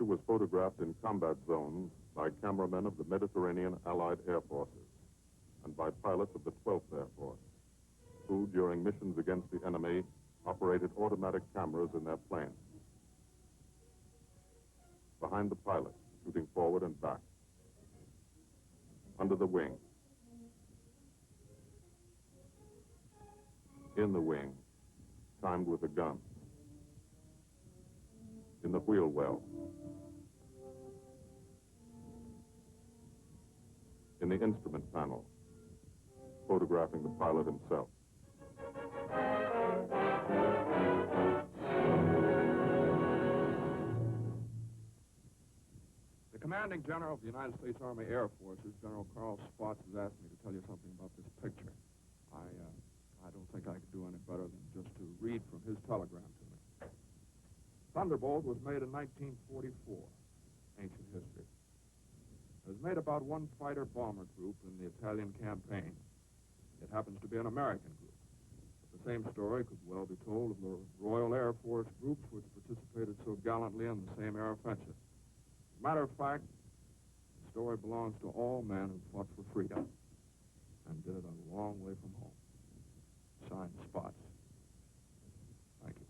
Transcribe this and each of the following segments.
was photographed in combat zones by cameramen of the Mediterranean Allied Air Forces and by pilots of the 12th Air Force, who, during missions against the enemy, operated automatic cameras in their planes. Behind the pilot, shooting forward and back. Under the wing. In the wing, timed with a gun. In the wheel well. In the instrument panel, photographing the pilot himself. The commanding general of the United States Army Air Forces, General Carl Spaatz, has asked me to tell you something about this picture. I don't think I could do any better than just to read from his telegram to me. Thunderbolt was made in 1944, ancient history. It was made about one fighter bomber group in the Italian campaign. It happens to be an American group. But the same story could well be told of the Royal Air Force groups which participated so gallantly in the same air offensive. As a matter of fact, the story belongs to all men who fought for freedom and did it a long way from home. Signed, Spaatz. Thank you.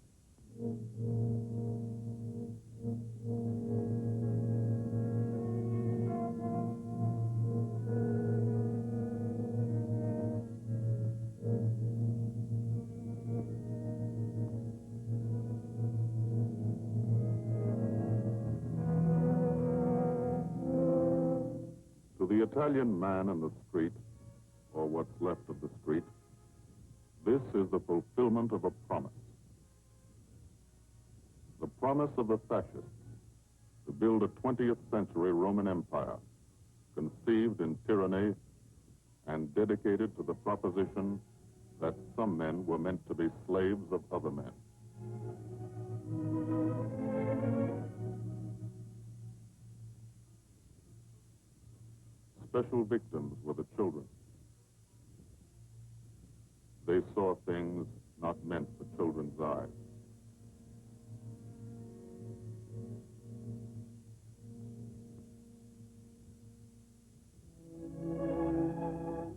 To the Italian man in the street, or what's left of the street, this is the fulfillment of a promise. The promise of the fascists to build a 20th century Roman Empire, conceived in tyranny and dedicated to the proposition that some men were meant to be slaves of other men. Special victims were the children. They saw things not meant for children's eyes.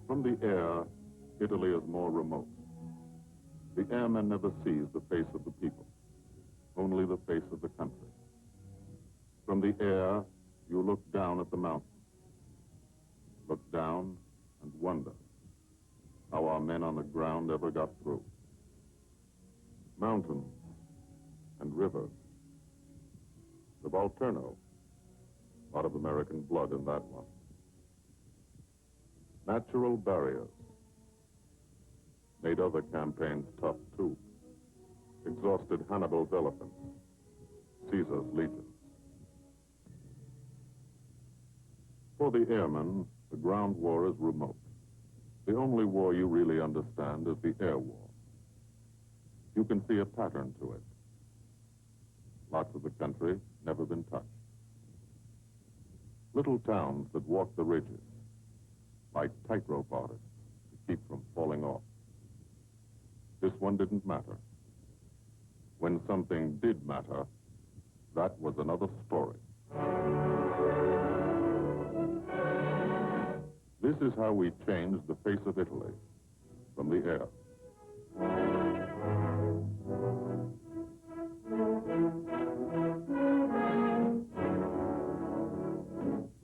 From the air, Italy is more remote. The airman never sees the face of the people, only the face of the country. From the air, you look down at the mountains. Look down and wonder how our men on the ground ever got through. Mountains and rivers. The Volturno, a lot of American blood in that one. Natural barriers made other campaigns tough too. Exhausted Hannibal's elephants, Caesar's legions. For the airmen, the ground war is remote. The only war you really understand is the air war. You can see a pattern to it. Lots of the country never been touched. Little towns that walk the ridges, like tightrope artists to keep from falling off. This one didn't matter. When something did matter, that was another story. This is how we changed the face of Italy from the air.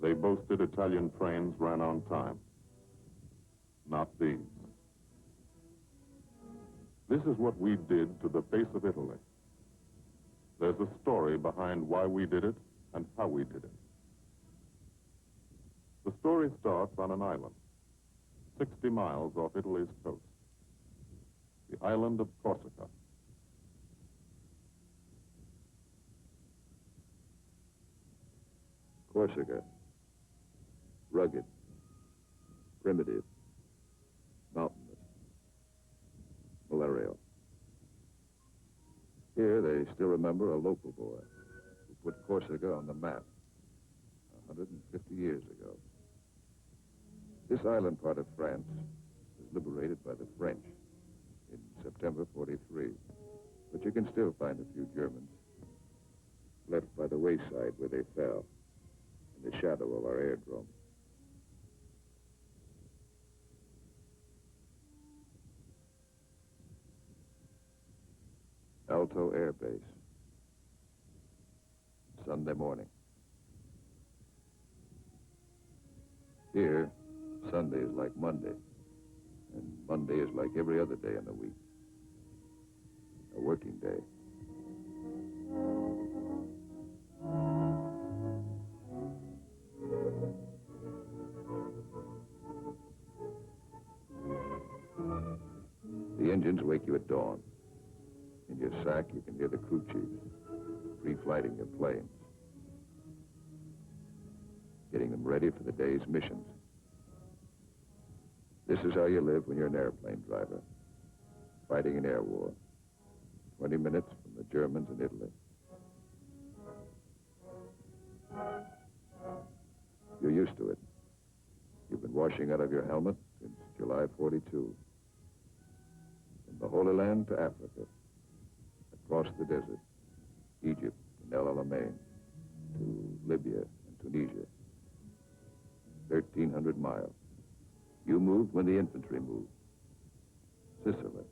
They boasted Italian trains ran on time. Not these. This is what we did to the face of Italy. There's a story behind why we did it and how we did it. The story starts on an island, 60 miles off Italy's coast, the island of Corsica. Corsica, rugged, primitive, mountainous, malarial. Here they still remember a local boy who put Corsica on the map 150 years ago. This island part of France was liberated by the French in September 43, but you can still find a few Germans. left by the wayside where they fell, in the shadow of our airdrome. Alto Air Base. Sunday morning. Here, Sunday is like Monday, and Monday is like every other day in the week. A working day. The engines wake you at dawn. In your sack, you can hear the crew chiefs pre-flighting your planes, getting them ready for the day's missions. This is how you live when you're an airplane driver, fighting an air war, 20 minutes from the Germans in Italy. You're used to it. You've been washing out of your helmet since July 42. From the Holy Land to Africa, across the desert, Egypt and El Alamein, to Libya and Tunisia. 1,300 miles. You moved when the infantry moved. Sicily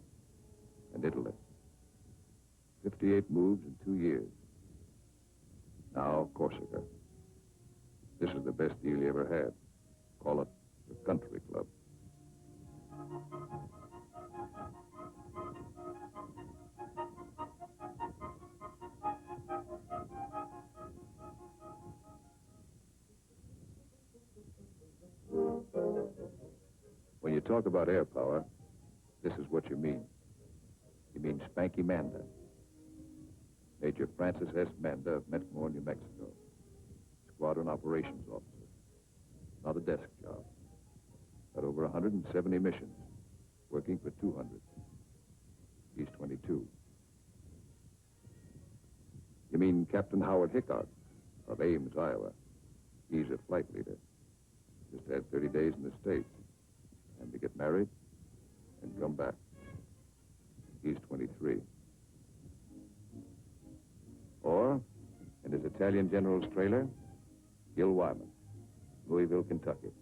and Italy. 58 moves in 2 years. Now, Corsica. This is the best deal you ever had. Call it the country club. When you talk about air power, this is what you mean. You mean Spanky Manda. Major Francis S. Manda of Metmore, New Mexico. Squadron operations officer. Not a desk job. Got over 170 missions, working for 200. He's 22. You mean Captain Howard Hickok of Ames, Iowa. He's a flight leader. Just had 30 days in the States. And to get married and come back. He's 23. Or, in his Italian general's trailer, Gil Wyman, Louisville, Kentucky.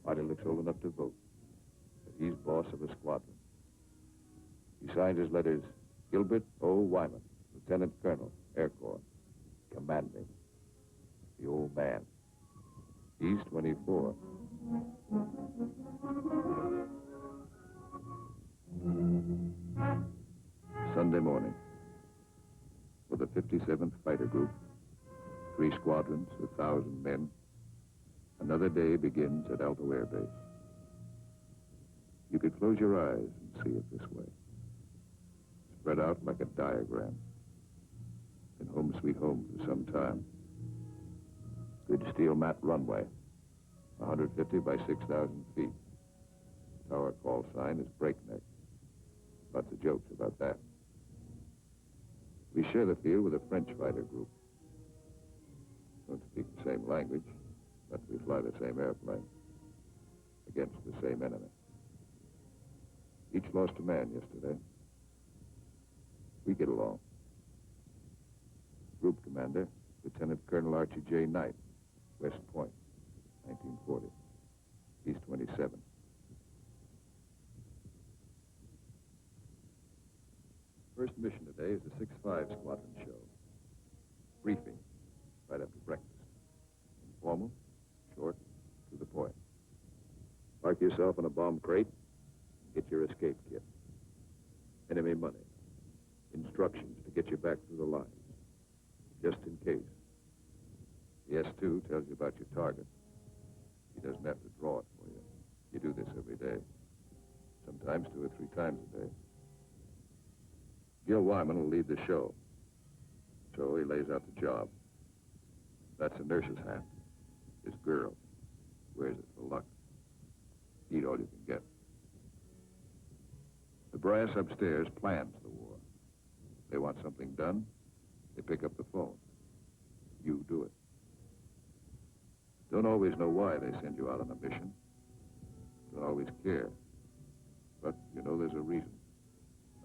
Hardly looks old enough to vote, but he's boss of a squadron. He signs his letters, Gilbert O. Wyman, Lieutenant Colonel, Air Corps, commanding. The old man. He's 24. Sunday morning. With the 57th Fighter Group, 3 squadrons, 1,000 men, another day begins at Alto Air Base. You could close your eyes and see it this way. Spread out like a diagram. Been home sweet home for some time. Good steel mat runway, 150 by 6,000 feet. Tower call sign is breakneck. Lots of jokes about that. We share the field with a French fighter group. Don't speak the same language, but we fly the same airplane against the same enemy. Each lost a man yesterday. We get along. Group commander, Lieutenant Colonel Archie J. Knight, West Point, 1940. He's 27. First mission today is the 6-5 squadron show. Briefing, right after breakfast. Informal, short, to the point. Park yourself in a bomb crate, get your escape kit. Enemy money. Instructions to get you back through the lines. Just in case. The S2 tells you about your target. He doesn't have to draw it for you. You do this every day. Sometimes 2 or 3 times a day. Gil Wyman will lead the show. So he lays out the job. That's a nurse's hat. His girl. Wears it for luck. Eat all you can get. The brass upstairs plans the war. They want something done, they pick up the phone. You do it. Don't always know why they send you out on a mission. Don't always care. But you know there's a reason.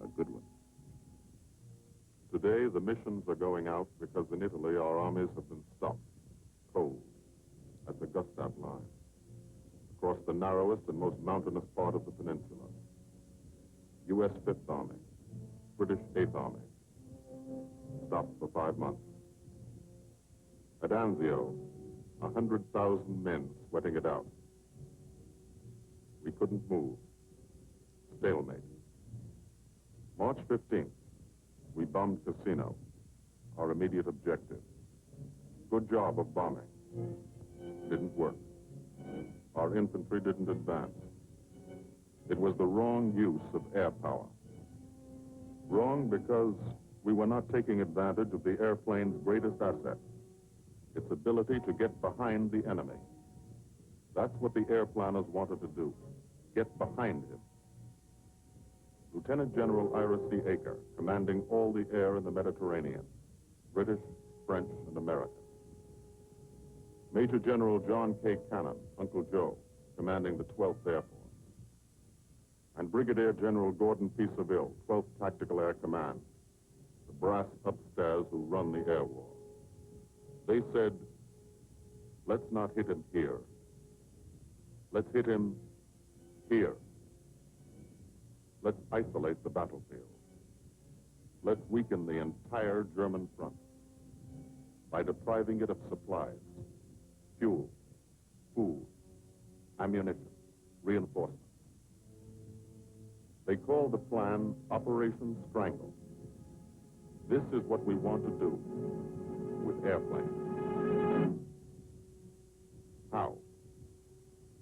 A good one. To Today, the missions are going out because in Italy, our armies have been stopped, cold, at the Gustav line, across the narrowest and most mountainous part of the peninsula. U.S. Fifth Army, British Eighth Army, stopped for 5 months. At Anzio, 100,000 men sweating it out. We couldn't move. Stalemate. March 15th, we bombed Cassino, our immediate objective. Good job of bombing. Didn't work. Our infantry didn't advance. It was the wrong use of air power. Wrong because we were not taking advantage of the airplane's greatest asset, its ability to get behind the enemy. That's what the air planners wanted to do, get behind him. Lieutenant General Ira C. Aker, commanding all the air in the Mediterranean, British, French, and American. Major General John K. Cannon, Uncle Joe, commanding the 12th Air Force. And Brigadier General Gordon P. Seville, 12th Tactical Air Command, the brass upstairs who run the air war. They said, let's not hit him here. Let's hit him here. Let's isolate the battlefield. Let's weaken the entire German front by depriving it of supplies, fuel, food, ammunition, reinforcements. They call the plan Operation Strangle. This is what we want to do with airplanes. How?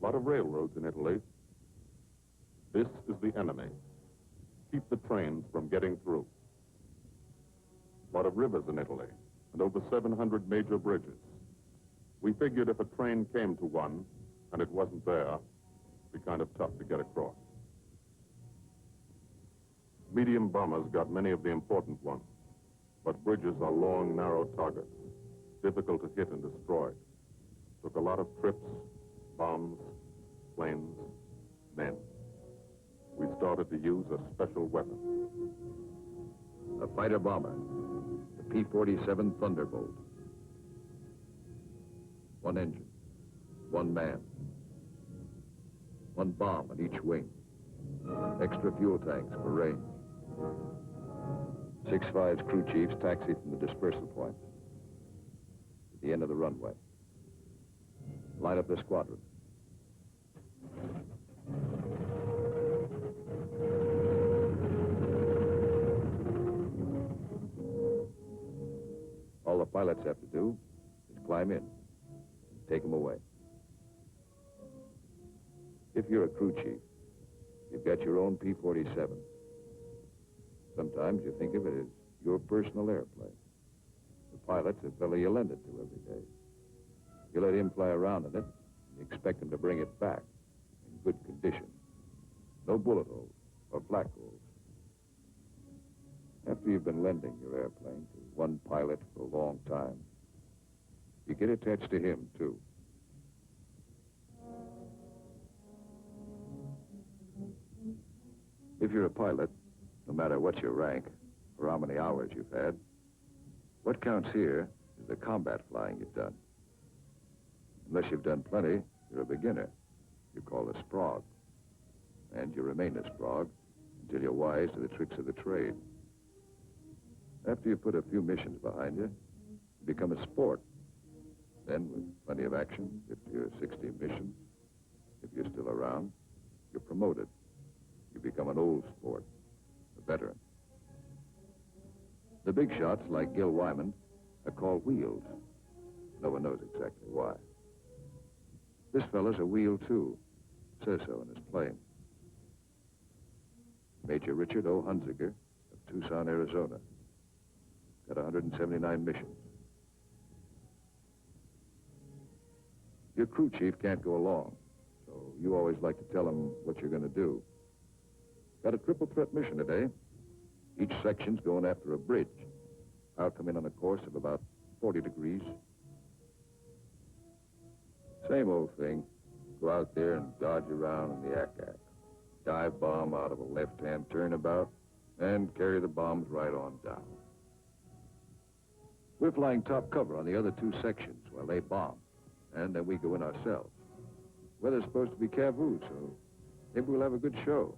A lot of railroads in Italy. This is the enemy. Keep the trains from getting through. A lot of rivers in Italy, and over 700 major bridges. We figured if a train came to one, and it wasn't there, it'd be kind of tough to get across. Medium bombers got many of the important ones, but bridges are long, narrow targets, difficult to hit and destroy. Took a lot of trips, bombs, planes, men. We started to use a special weapon. A fighter bomber, the P47 Thunderbolt. One engine, one man, one bomb on each wing. Extra fuel tanks for range. 6-5's crew chiefs taxi from the dispersal point at the end of the runway. Line up the squadron. All the pilots have to do is climb in, take them away. If you're a crew chief, you've got your own P-47. Sometimes you think of it as your personal airplane. The pilot's a fellow you lend it to every day. You let him fly around in it, and you expect him to bring it back in good condition. No bullet holes or black holes. After you've been lending your airplane to one pilot for a long time, you get attached to him, too. If you're a pilot, no matter what your rank or how many hours you've had, what counts here is the combat flying you've done. Unless you've done plenty, you're a beginner. You're called a sprog. And you remain a sprog until you're wise to the tricks of the trade. After you put a few missions behind you, you become a sport. Then, with plenty of action, 50 or 60 missions, if you're still around, you're promoted. You become an old sport, a veteran. The big shots, like Gil Wyman, are called wheels. No one knows exactly why. This fella's a wheel, too. Says so in his plane. Major Richard O. Hunziker of Tucson, Arizona. Got 179 missions. Your crew chief can't go along, so you always like to tell him what you're going to do. Got a triple threat mission today. Each section's going after a bridge. I'll come in on a course of about 40 degrees. Same old thing. Go out there and dodge around in the ack-ack. Dive bomb out of a left-hand turnabout and carry the bombs right on down. We're flying top cover on the other two sections while they bomb. And then we go in ourselves. Weather's supposed to be Cavoo, so maybe we'll have a good show.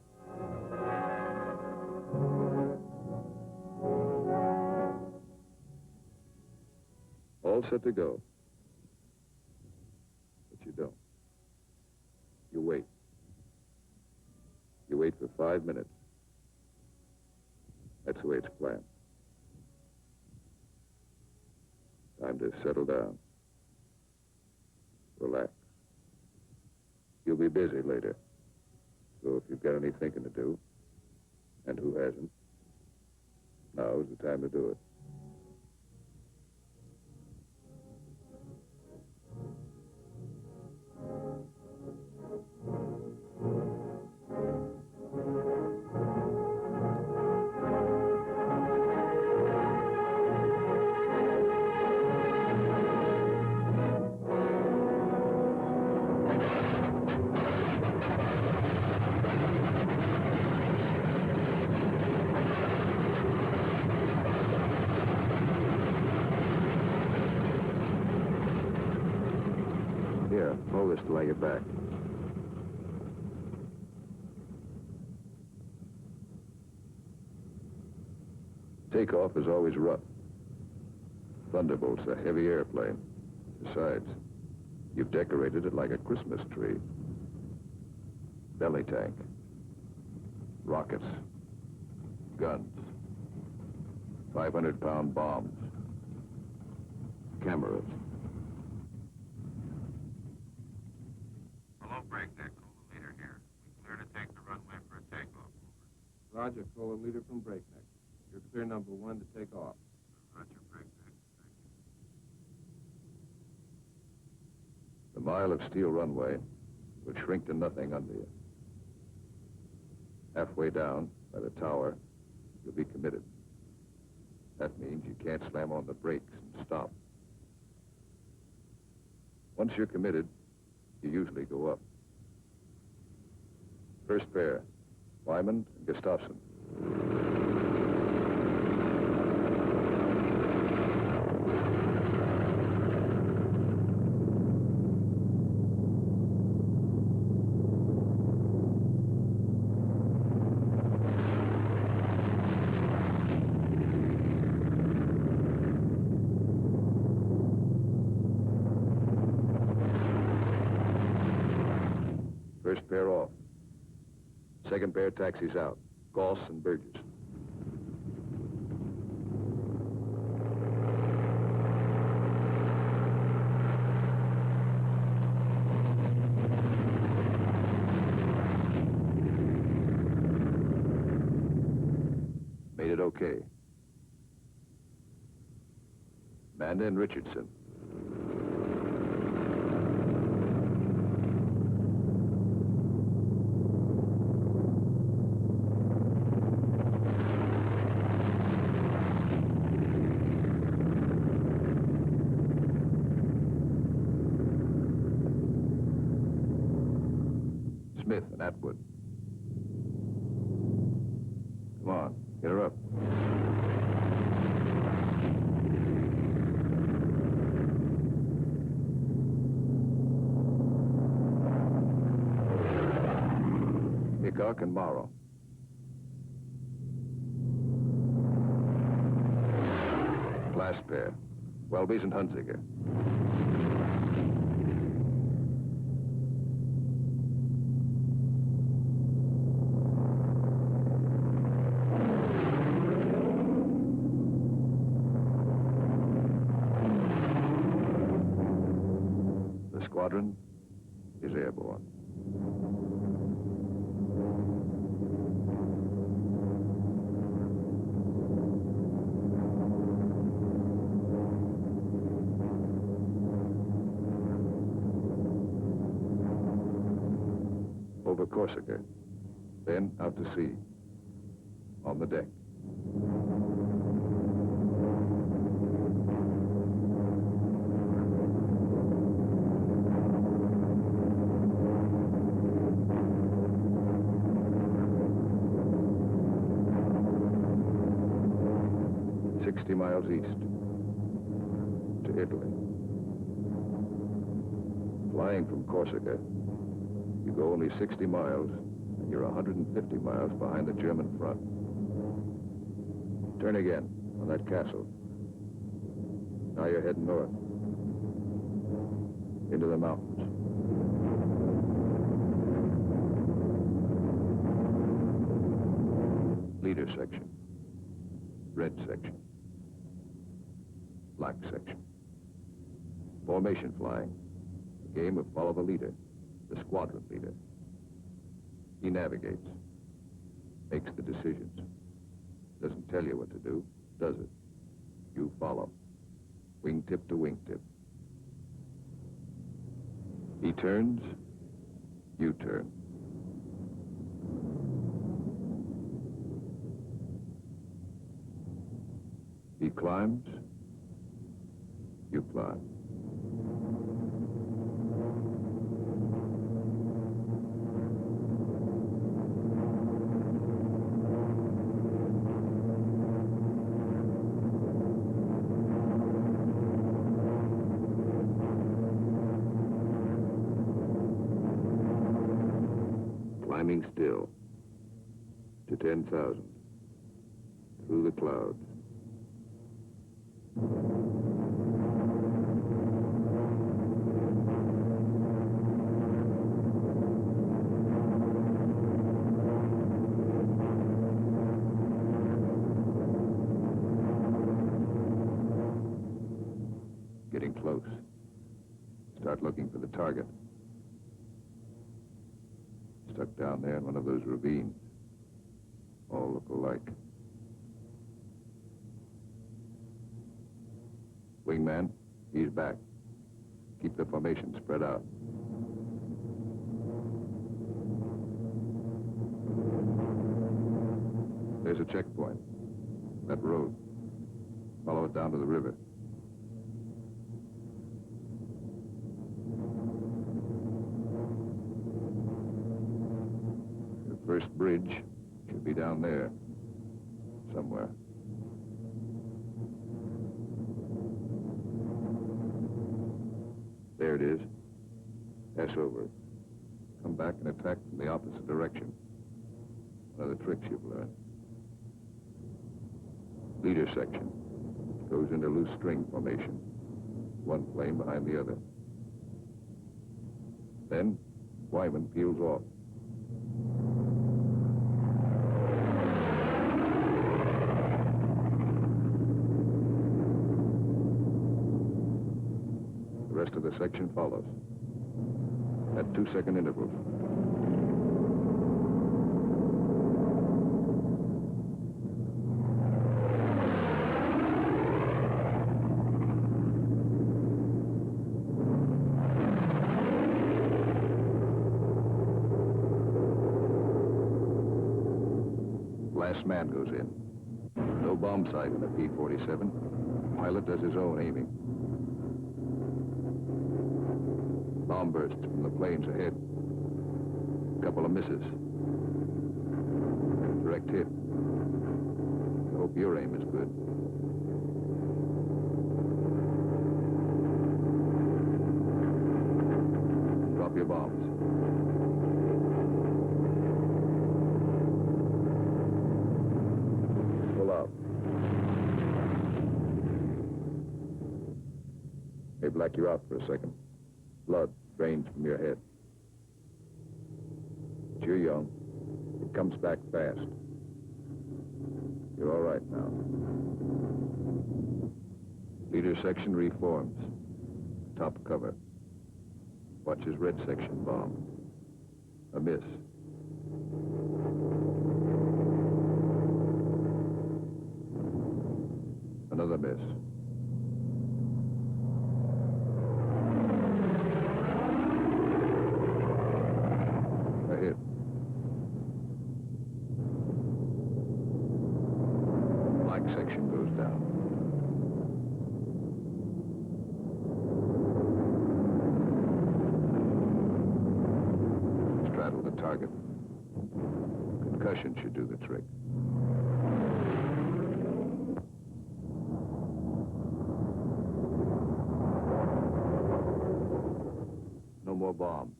All set to go. But you don't. You wait. You wait for 5 minutes. That's the way it's planned. Time to settle down. Relax. You'll be busy later. So if you've got any thinking to do, and who hasn't, now's the time to do it. Here, roll this to lay your back. Takeoff is always rough. Thunderbolt's a heavy airplane. Besides, you've decorated it like a Christmas tree. Belly tank. Rockets. Guns. 500-pound bombs. Cameras. Hello, Breakneck. Cola leader here. We clear to take the runway for a takeoff. Over. Roger, Cola leader from Breakneck. You're clear number 1 to take off. Roger, Breakneck. Thank you. The mile of steel runway will shrink to nothing under you. Halfway down, by the tower, you'll be committed. That means you can't slam on the brakes and stop. Once you're committed, you usually go up. First pair, Wyman and Gustafson. First pair off. Second pair taxis out. Goss and Burgess. Made it okay. Manda and Richardson. Smith and Atwood. Come on, get her up. Hickok and Morrow. Last pair, Welby's and Hunziker. The squadron is airborne. Over Corsica, then out to sea, on the deck. "60 miles east. Italy. Flying from Corsica, you go only 60 miles, and you're 150 miles behind the German front. Turn again on that castle. Now you're heading north, into the mountains. Leader section, red section, black section. Formation flying, a game of follow the leader, the squadron leader. He navigates, makes the decisions. Doesn't tell you what to do, does it? You follow, wingtip to wingtip. He turns, you turn. He climbs, you climb. Climbing still to 10,000 through the clouds. Getting close. Start looking for the target. Stuck down there in one of those ravines. All look alike. Wingman, he's back. Keep the formation spread out. There's a checkpoint. That road. Follow it down to the river. The first bridge should be down there, somewhere. There it is. Pass over it. Come back and attack from the opposite direction. One of the tricks you've learned. Leader section. Goes into loose string formation. One plane behind the other. Then, Wyman peels off. The rest of the section follows. At 2-second intervals. Last man goes in. No bomb sight in the P47. Pilot does his own aiming. Bomb bursts from the planes ahead. Couple of misses. Direct hit. I hope your aim is good. Drop your bombs. Pull out. May black you out for a second. Blood drains from your head. But you're young. It comes back fast. You're all right now. Leader section reforms. Top cover. Watch his red section bomb. A miss. Another miss. Section goes down. Straddle the target. Concussion should do the trick. more bombs.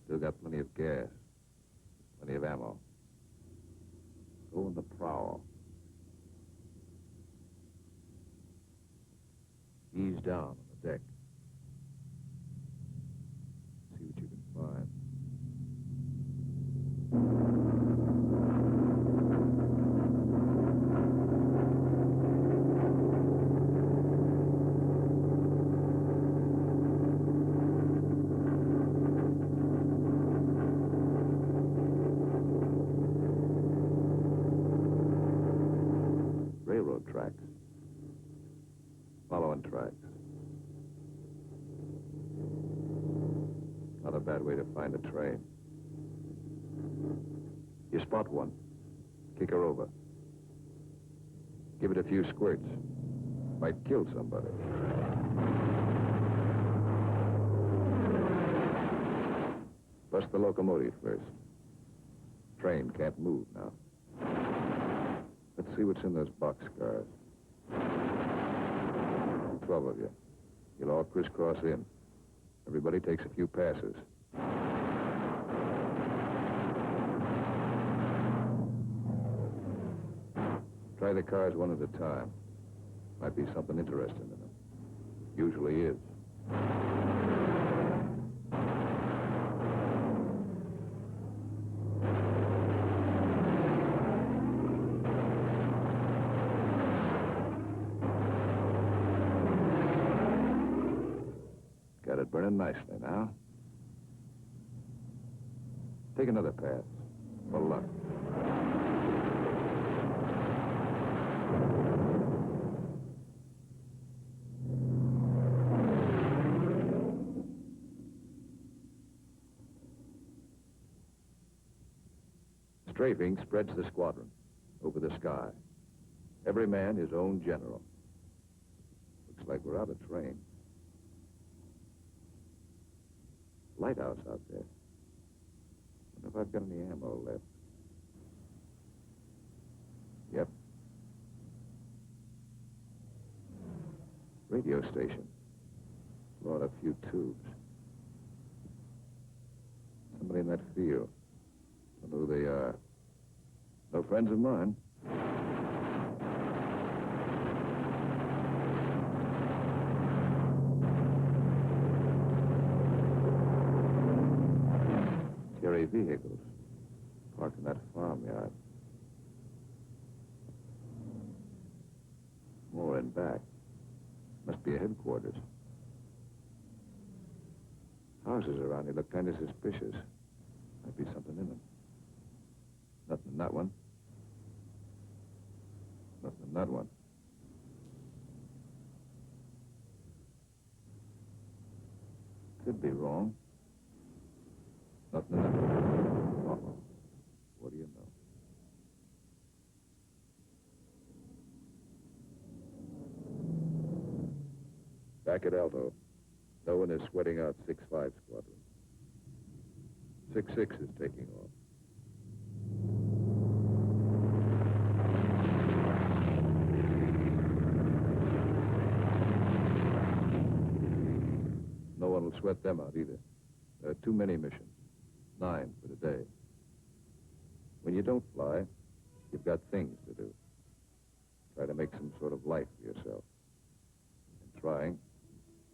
Still got plenty of gas. Plenty of ammo. Go on the prowl. Ease down on the deck. See what you can find. Railroad tracks. Following tracks. Not a bad way to find a train. You spot one. Kick her over. Give it a few squirts. Might kill somebody. Bust the locomotive first. Train can't move now. Let's see what's in those boxcars. 12 of you. You'll all crisscross in. Everybody takes a few passes. Try the cars one at a time. Might be something interesting in them. Usually is. Got it burning nicely now. Take another pass. For luck. Strafing spreads the squadron over the sky. Every man his own general. Looks like we're out of train. Lighthouse out there. Wonder if I've got any ammo left. Yep. Radio station. Blow out a few tubes. Somebody in that field. Don't know who they are. No friends of mine. Scary vehicles parked in that farmyard. More in back. Must be a headquarters. Houses around here look kind of suspicious. Might be something in them. Nothing in that one. Nothing in that one. Could be wrong. Nothing in that one. Uh-oh. What do you know? Back at Alto, no one is sweating out 6-5 squadron. 6-6 is taking off. No one will sweat them out either. There are too many missions. 9 for the day. When you don't fly, you've got things to do. Try to make some sort of life for yourself. In trying,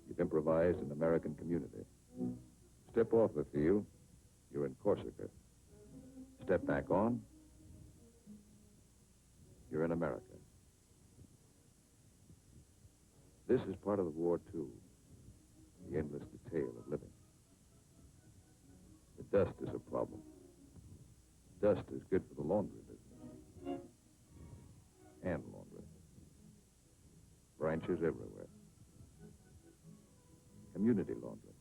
you've improvised an American community. Step off the field, you're in Corsica. Step back on, you're in America. This is part of the war, too. The endless detail of living. The dust is a problem. Dust is good for the laundry business. Hand laundry. Branches everywhere. Community laundry.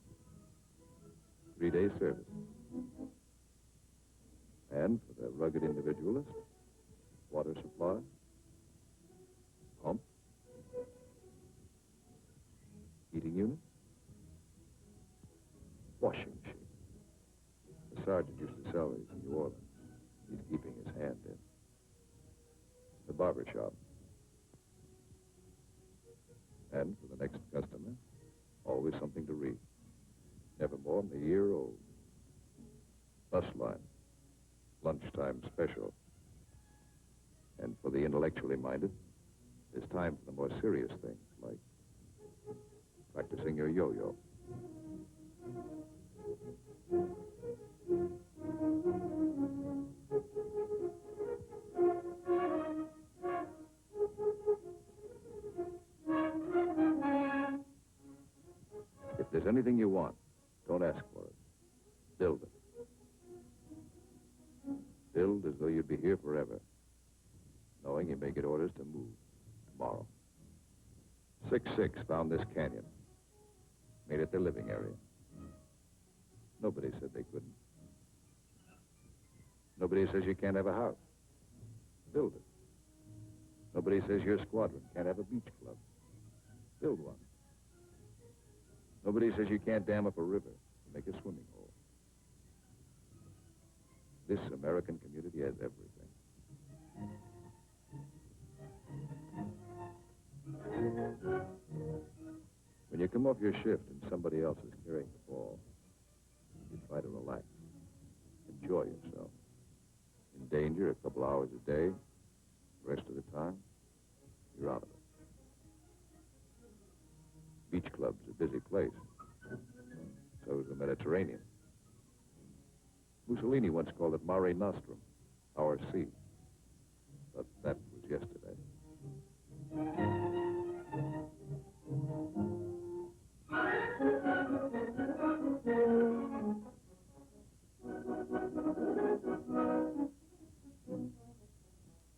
3-day service. And for the rugged individualist, water supply, pump, heating unit, washing machine. The sergeant used to sell these in New Orleans. He's keeping his hand in. The barber shop. And for the next customer, always something to read. Never born a year old. Bus line, lunchtime special. And for the intellectually minded, there's time for the more serious things, like practicing your yo-yo. If there's anything you want, don't ask for it. Build it. Build as though you'd be here forever, knowing you may get orders to move tomorrow. 6-6 found this canyon, made it their living area. Nobody said they couldn't. Nobody says you can't have a house. Build it. Nobody says your squadron can't have a beach club. Build one. Nobody says you can't dam up a river and make a swimming hole. This American community has everything. When you come off your shift and somebody else is carrying the ball, you try to relax, enjoy yourself. In danger a couple hours a day, the rest of the time, you're out of it. Beach club's a busy place. So is the Mediterranean. Mussolini once called it Mare Nostrum, our sea. But that was yesterday.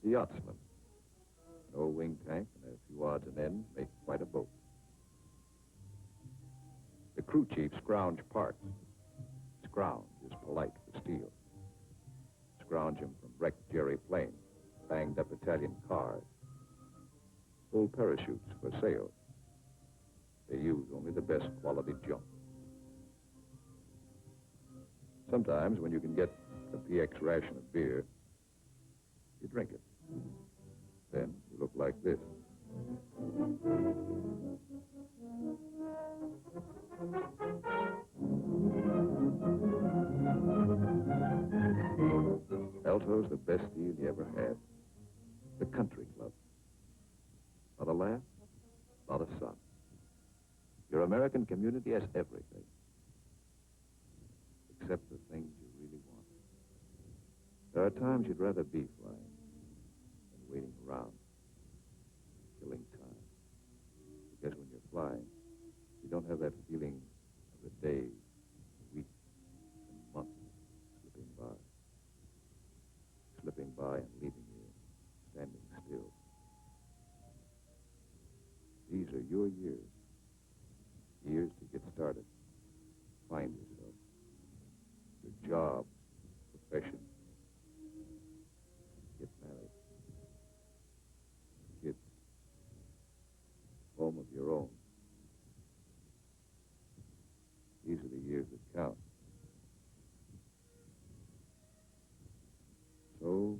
The yachtsman. An old wing tank and a few odds and ends make quite a boat. The crew chief scrounge parts. Scrounge is polite for steel. Scrounge him from wrecked Jerry planes, banged up Italian cars. Full parachutes for sale. They use only the best quality junk. Sometimes when you can get a PX ration of beer, you drink it. Then you look like this. Alto's the best deal you ever had. The country club. Not a laugh, not a sun. Your American community has everything. Except the things you really want. There are times you'd rather be flying than waiting around, killing time. Because when you're flying, you don't have that feeling of the days, weeks, and months slipping by. Slipping by and leaving you standing still. These are your years. Years to get started. Find yourself. Your job, profession. Get married. Kids. Home of your own. These are the years that count. So,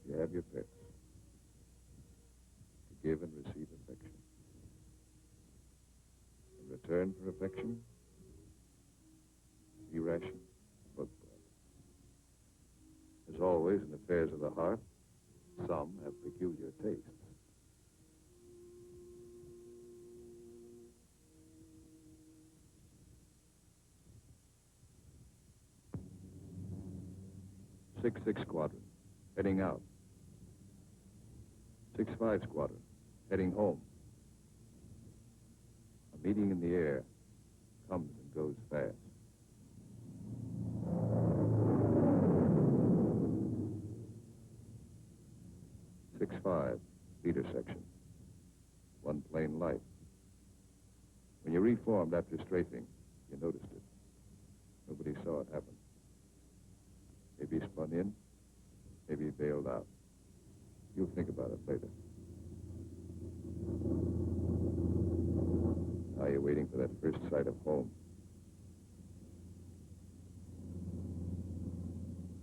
you have your pets. To give and receive affection. In return for affection, sea ration, book bread. As always in affairs of the heart, some have peculiar tastes. Six Squadron, heading out. 6-5 Squadron, heading home. A meeting in the air comes and goes fast. Six-5, leader section. One plane light. When you reformed after strafing, you noticed it. Nobody saw it happen. Maybe spun in, maybe bailed out. You'll think about it later. Now you're waiting for that first sight of home.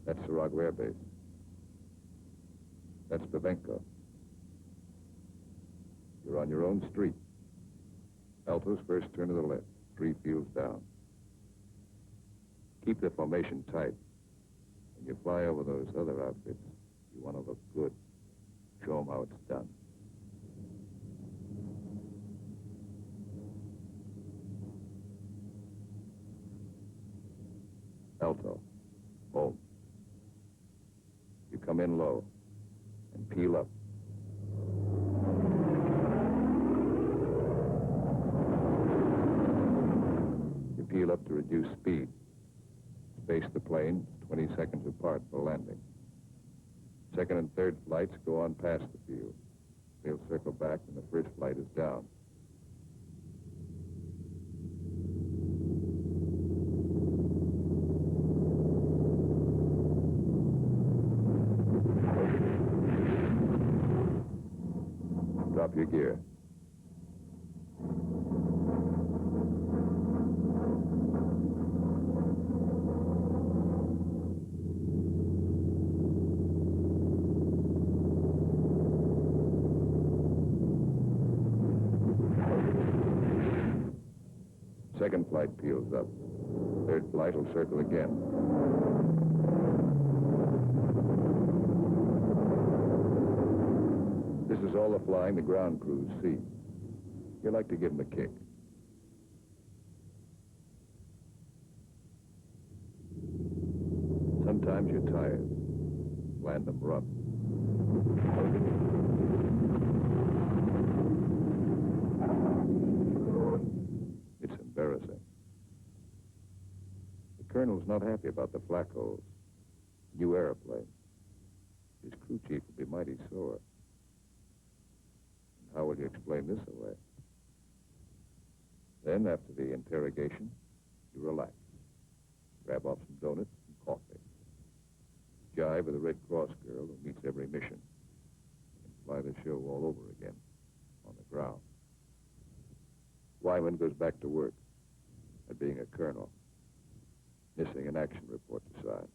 That's Sarago Air Base. That's Babenko. You're on your own street. Alto's first turn to the left, 3 fields down. Keep the formation tight. When you fly over those other outfits, you want to look good. Show them how it's done. Alto. Hold. You come in low and peel up. You peel up to reduce speed. Space the plane 20 seconds apart for landing. Second and third flights go on past the field. They'll circle back when the first flight is down. Drop your gear. Second flight peels up. Third flight will circle again. This is all the flying the ground crews see. You like to give them a kick. Sometimes you're tired. Land them rough. It's embarrassing. The colonel's not happy about the flak holes. New airplane. His crew chief will be mighty sore. And how will you explain this away? Then, after the interrogation, you relax. Grab off some donuts and coffee. Jive with a Red Cross girl who meets every mission. And fly the show all over again, on the ground. Wyman goes back to work at being a colonel. Missing an action report to sign.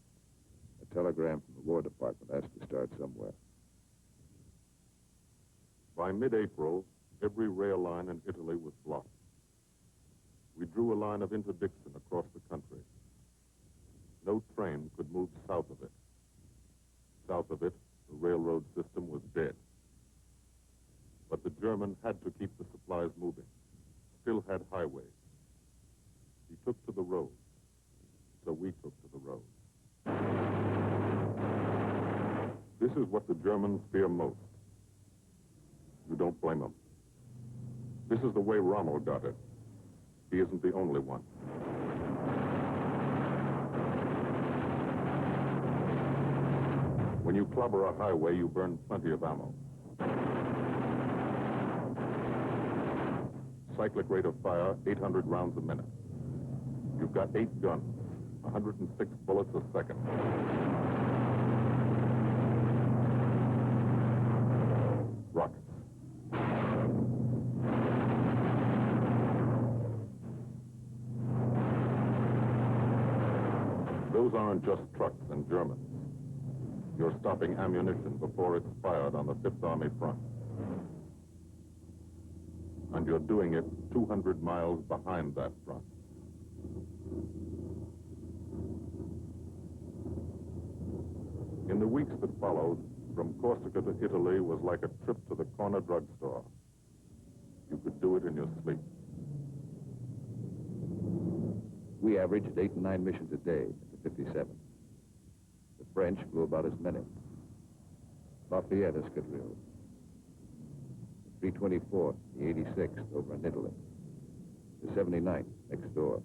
A telegram from the War Department has to start somewhere. By mid-April, every rail line in Italy was blocked. We drew a line of interdiction across the country. No train could move south of it. South of it, the railroad system was dead. But the German had to keep the supplies moving. Still had highways. He took to the road, so we took to the road. This is what the Germans fear most. You don't blame them. This is the way Rommel got it. He isn't the only one. When you clobber a highway, you burn plenty of ammo. Cyclic rate of fire, 800 rounds a minute. You've got 8 guns, 106 bullets a second. Rockets. Those aren't just trucks and Germans. You're stopping ammunition before it's fired on the Fifth Army front. And you're doing it 200 miles behind that front. In the weeks that followed, from Corsica to Italy was like a trip to the corner drugstore. You could do it in your sleep. We averaged 8 and 9 missions a day at the 57. The French flew about as many. Lafayette Escadrille. The 324th, the 86th over in Italy. The 79th next door.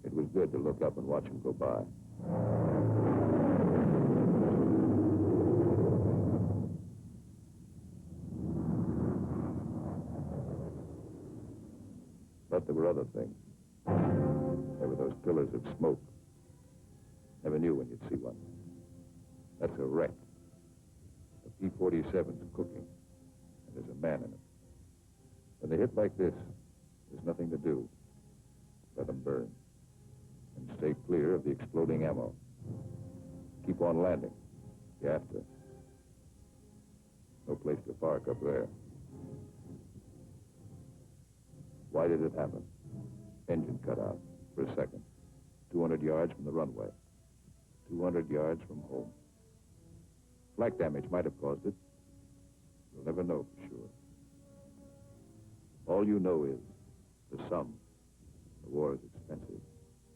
It was good to look up and watch them go by. But there were other things. There were those pillars of smoke. Never knew when you'd see one. That's a wreck. The P47's cooking, and there's a man in it. When they hit like this, there's nothing to do. Let them burn. And stay clear of the exploding ammo. Keep on landing. You have to. No place to park up there. Why did it happen? Engine cut out for a second. 200 yards from the runway. 200 yards from home. Flak damage might have caused it. You'll never know for sure. All you know is the sum. The war is expensive.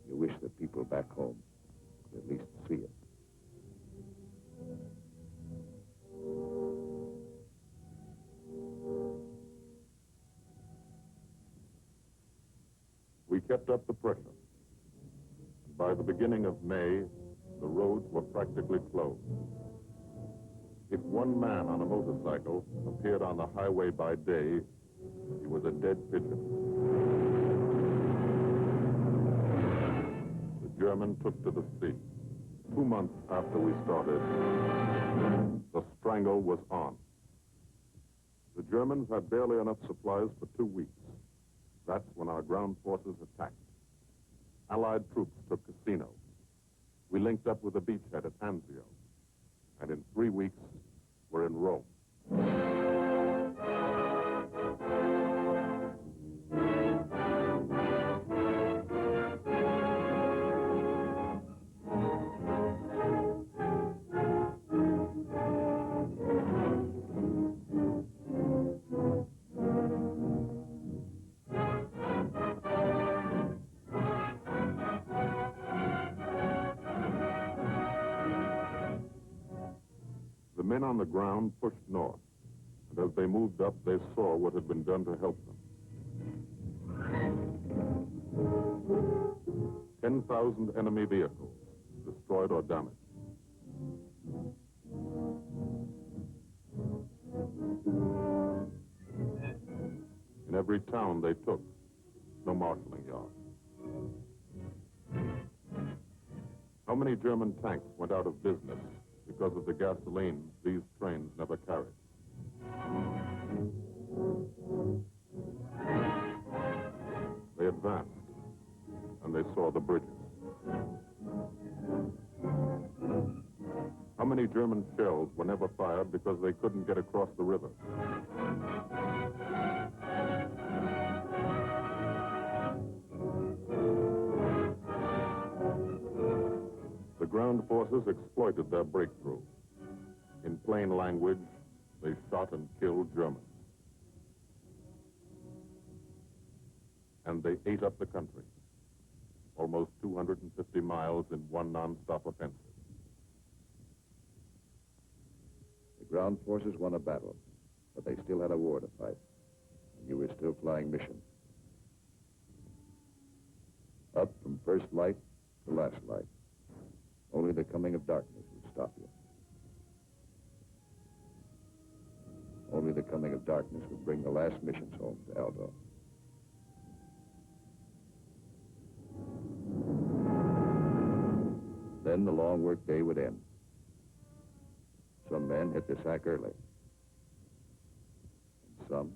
You wish that people back home could at least see it. We kept up the pressure. By the beginning of May, the roads were practically closed. If one man on a motorcycle appeared on the highway by day, he was a dead pigeon. The German took to the sea. 2 months after we started, the strangle was on. The Germans had barely enough supplies for 2 weeks. That's when our ground forces attacked. Allied troops took Cassino. We linked up with a beachhead at Anzio. And in 3 weeks, we're in Rome. The men on the ground pushed north, and as they moved up, they saw what had been done to help them. 10,000 enemy vehicles, destroyed or damaged. In every town they took, no marshalling yard. How many German tanks went out of business because of the gasoline these trains never carried? They advanced, and they saw the bridges. How many German shells were never fired because they couldn't get across the river? The ground forces exploited their breakthrough. In plain language, they shot and killed Germans. And they ate up the country. Almost 250 miles in one non-stop offensive. The ground forces won a battle, but they still had a war to fight. And you were still flying missions. Up from first light to last light. Only the coming of darkness would stop you. Only the coming of darkness would bring the last missions home to Aldo. Then the long work day would end. Some men hit the sack early. And some